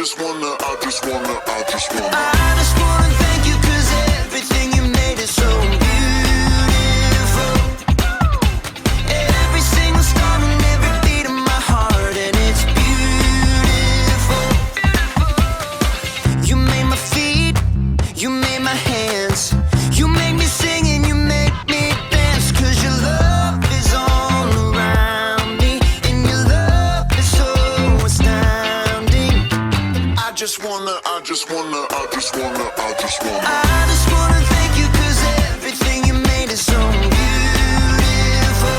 just wanna I just wanna thank you 'cause everything you made is so beautiful. Every single star and every beat of my heart, and it's beautiful. You made my feet, you made my hands, you made me sing and you make me dance. 'Cause your love is all around me, and your love is so astounding. I just wanna I just wanna thank you 'cause everything you made is so beautiful.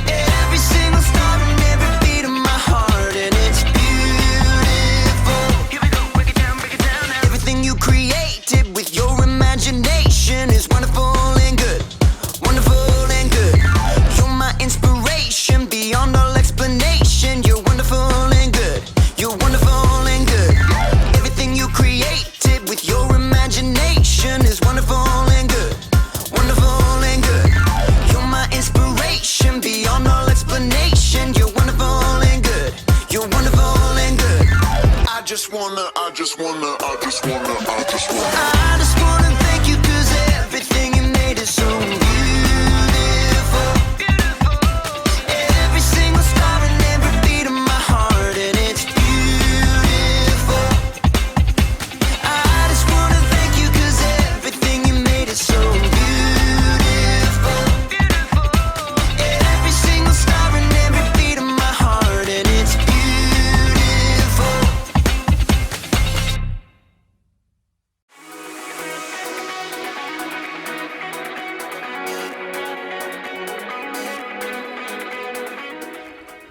Every single star and every beat of my heart, and it's beautiful. Here we go, break it down now. Everything you created with your imagination is wonderful and good, wonderful and good. You're my inspiration beyond all explanation. You're wonderful and good, you're wonderful and good. Everything you created with your imagination is wonderful and good, wonderful and good. You're my inspiration beyond all explanation. You're wonderful and good, you're wonderful and good. I just wanna I just wanna thank you 'cause everything you made is so beautiful. Every single star and every beat of my heart, and it's beautiful. I just wanna thank you 'cause everything you made is so beautiful. Every single star and every beat of my heart, and it's beautiful.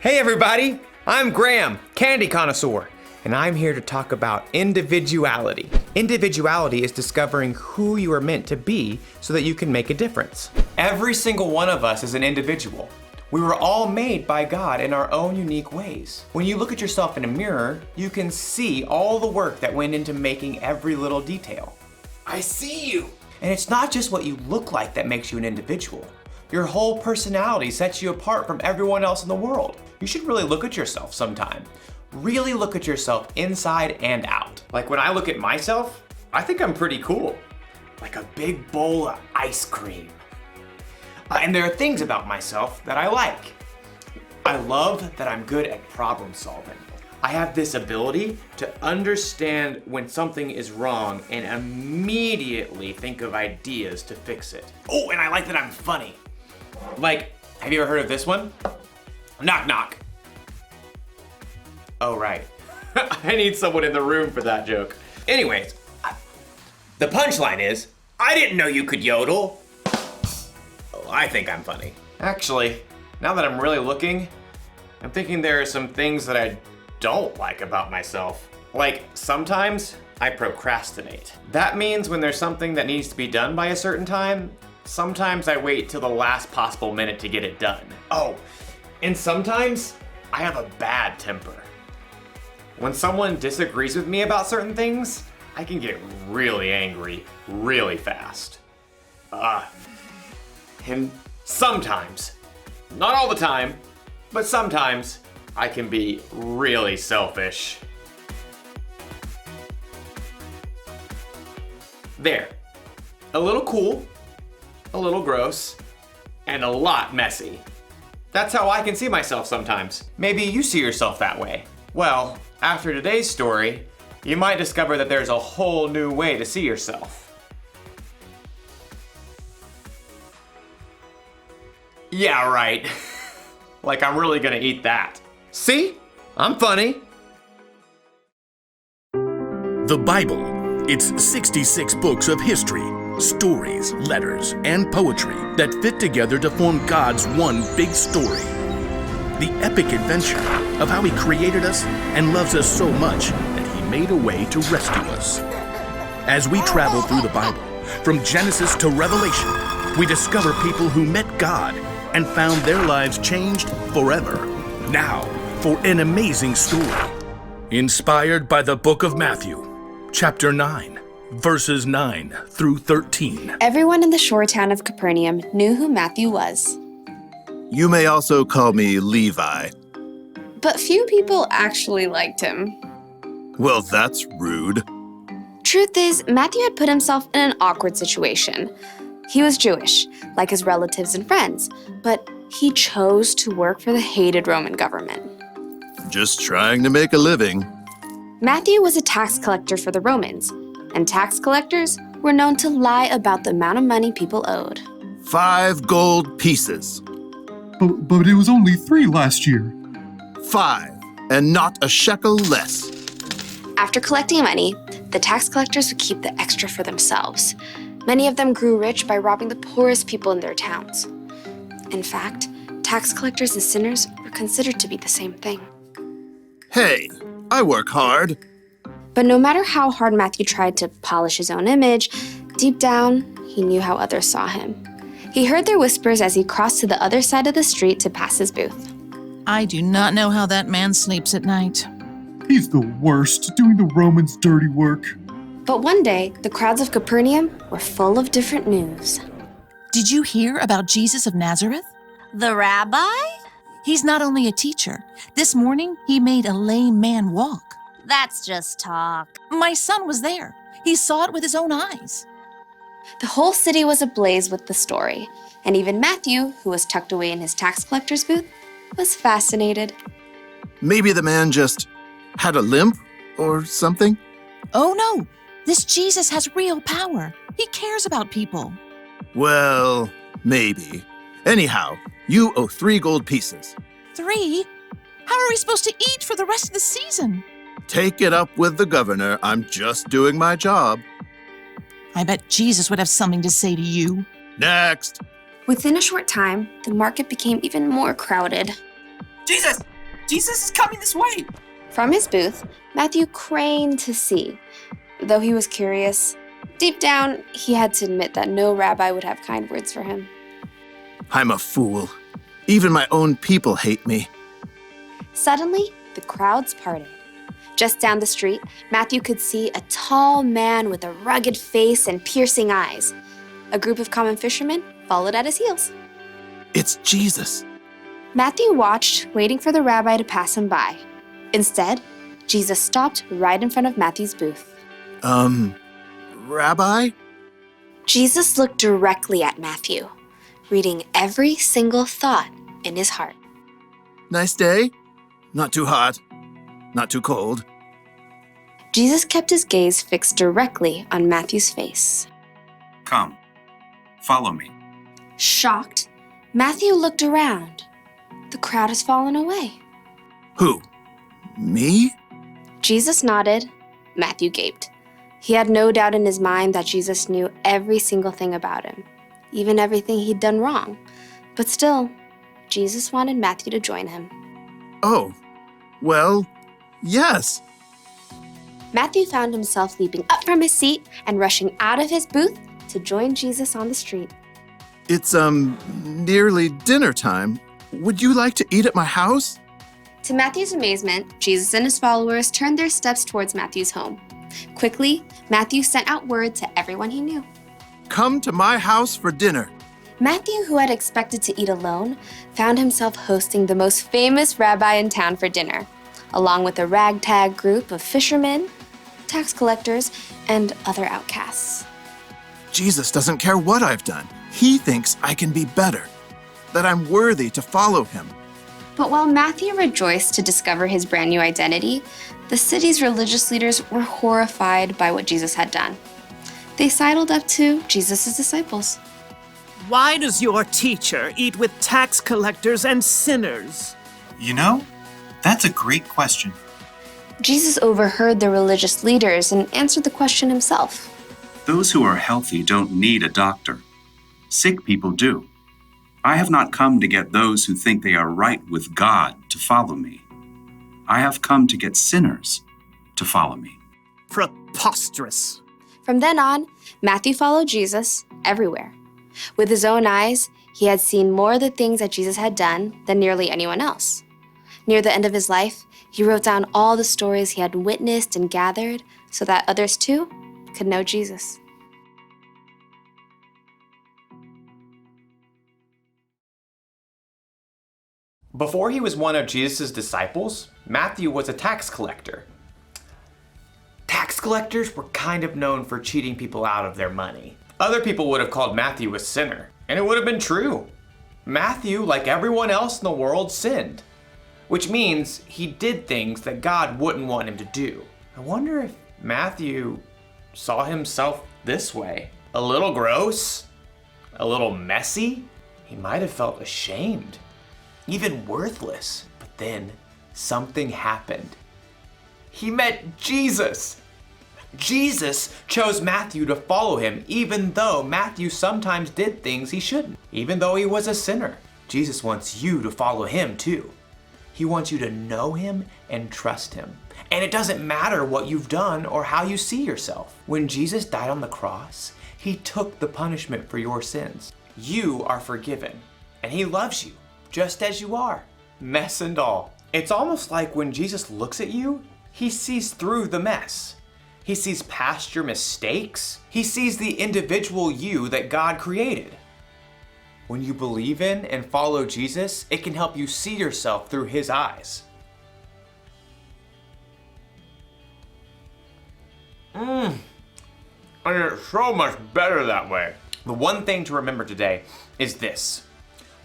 Hey everybody, I'm Graham, Candy Connoisseur, and I'm here to talk about individuality. Individuality is discovering who you are meant to be so that you can make a difference. Every single one of us is an individual. We were all made by God in our own unique ways. When you look at yourself in a mirror, you can see all the work that went into making every little detail. I see you! And it's not just what you look like that makes you an individual. Your whole personality sets you apart from everyone else in the world. You should really look at yourself sometime. Really look at yourself inside and out. Like when I look at myself, I think I'm pretty cool. Like a big bowl of ice cream. And there are things about myself that I like. I love that I'm good at problem solving. I have this ability to understand when something is wrong and immediately think of ideas to fix it. Oh, and I like that I'm funny. Like, have you ever heard of this one? Knock, knock. Oh, right. I need someone in the room for that joke. Anyways, the punchline is, I didn't know you could yodel. Oh, I think I'm funny. Actually, now that I'm really looking, I'm thinking there are some things that I don't like about myself. Like, sometimes I procrastinate. That means when there's something that needs to be done by a certain time, sometimes I wait till the last possible minute to get it done. Oh, and sometimes I have a bad temper. When someone disagrees with me about certain things, I can get really angry really fast. And sometimes, not all the time, but sometimes I can be really selfish. There. A little cool, a little gross, and a lot messy. That's how I can see myself sometimes. Maybe you see yourself that way. Well, after today's story, you might discover that there's a whole new way to see yourself. Yeah, right. Like I'm really gonna eat that. See? I'm funny. The Bible. It's 66 books of history, stories, letters, and poetry that fit together to form God's one big story. The epic adventure of how He created us and loves us so much that He made a way to rescue us. As we travel through the Bible, from Genesis to Revelation, we discover people who met God and found their lives changed forever. Now, for an amazing story. Inspired by the book of Matthew, chapter 9, verses 9 through 13. Everyone in the shore town of Capernaum knew who Matthew was. You may also call me Levi. But few people actually liked him. Well, that's rude. Truth is, Matthew had put himself in an awkward situation. He was Jewish, like his relatives and friends, but he chose to work for the hated Roman government. Just trying to make a living. Matthew was a tax collector for the Romans, and tax collectors were known to lie about the amount of money people owed. 5 gold pieces. But it was only 3 last year. 5, and not a shekel less. After collecting money, the tax collectors would keep the extra for themselves. Many of them grew rich by robbing the poorest people in their towns. In fact, tax collectors and sinners were considered to be the same thing. Hey, I work hard. But no matter how hard Matthew tried to polish his own image, deep down, he knew how others saw him. He heard their whispers as he crossed to the other side of the street to pass his booth. I do not know how that man sleeps at night. He's the worst, doing the Romans' dirty work. But one day, the crowds of Capernaum were full of different news. Did you hear about Jesus of Nazareth? The rabbi? He's not only a teacher. This morning, he made a lame man walk. That's just talk. My son was there. He saw it with his own eyes. The whole city was ablaze with the story, and even Matthew, who was tucked away in his tax collector's booth, was fascinated. Maybe the man just had a limp or something? Oh no, this Jesus has real power. He cares about people. Well, maybe. Anyhow, you owe 3 gold pieces. 3? How are we supposed to eat for the rest of the season? Take it up with the governor. I'm just doing my job. I bet Jesus would have something to say to you. Next. Within a short time, the market became even more crowded. Jesus! Jesus is coming this way! From his booth, Matthew craned to see. Though he was curious, deep down, he had to admit that no rabbi would have kind words for him. I'm a fool. Even my own people hate me. Suddenly, the crowds parted. Just down the street, Matthew could see a tall man with a rugged face and piercing eyes. A group of common fishermen followed at his heels. It's Jesus. Matthew watched, waiting for the rabbi to pass him by. Instead, Jesus stopped right in front of Matthew's booth. Rabbi? Jesus looked directly at Matthew, reading every single thought in his heart. Nice day? Not too hot. Not too cold. Jesus kept his gaze fixed directly on Matthew's face. Come, follow me. Shocked, Matthew looked around. The crowd has fallen away. Who? Me? Jesus nodded. Matthew gaped. He had no doubt in his mind that Jesus knew every single thing about him, even everything he'd done wrong. But still, Jesus wanted Matthew to join him. Oh, well, yes. Matthew found himself leaping up from his seat and rushing out of his booth to join Jesus on the street. It's, nearly dinner time. Would you like to eat at my house? To Matthew's amazement, Jesus and his followers turned their steps towards Matthew's home. Quickly, Matthew sent out word to everyone he knew. Come to my house for dinner. Matthew, who had expected to eat alone, found himself hosting the most famous rabbi in town for dinner, along with a ragtag group of fishermen, tax collectors, and other outcasts. Jesus doesn't care what I've done. He thinks I can be better, that I'm worthy to follow him. But while Matthew rejoiced to discover his brand new identity, the city's religious leaders were horrified by what Jesus had done. They sidled up to Jesus' disciples. Why does your teacher eat with tax collectors and sinners? You know, that's a great question. Jesus overheard the religious leaders and answered the question himself. Those who are healthy don't need a doctor. Sick people do. I have not come to get those who think they are right with God to follow me. I have come to get sinners to follow me. Preposterous. From then on, Matthew followed Jesus everywhere. With his own eyes, he had seen more of the things that Jesus had done than nearly anyone else. Near the end of his life, he wrote down all the stories he had witnessed and gathered so that others too could know Jesus. Before he was one of Jesus' disciples, Matthew was a tax collector. collectors were kind of known for cheating people out of their money. Other people would have called Matthew a sinner, and it would have been true. Matthew, like everyone else in the world, sinned, which means he did things that God wouldn't want him to do. I wonder if Matthew saw himself this way. A little gross, a little messy. He might have felt ashamed, even worthless. But then something happened. He met Jesus. Jesus chose Matthew to follow him, even though Matthew sometimes did things he shouldn't, even though he was a sinner. Jesus wants you to follow him too. He wants you to know him and trust him. And it doesn't matter what you've done or how you see yourself. When Jesus died on the cross, he took the punishment for your sins. You are forgiven, and he loves you just as you are, mess and all. It's almost like when Jesus looks at you, he sees through the mess. He sees past your mistakes. He sees the individual you that God created. When you believe in and follow Jesus, it can help you see yourself through his eyes. And it's so much better that way. The one thing to remember today is this.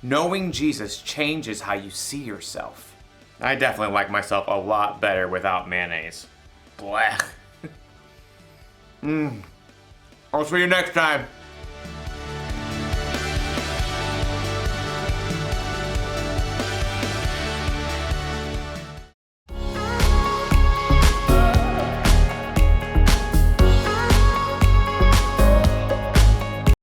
Knowing Jesus changes how you see yourself. I definitely like myself a lot better without mayonnaise. Blech. I'll see you next time.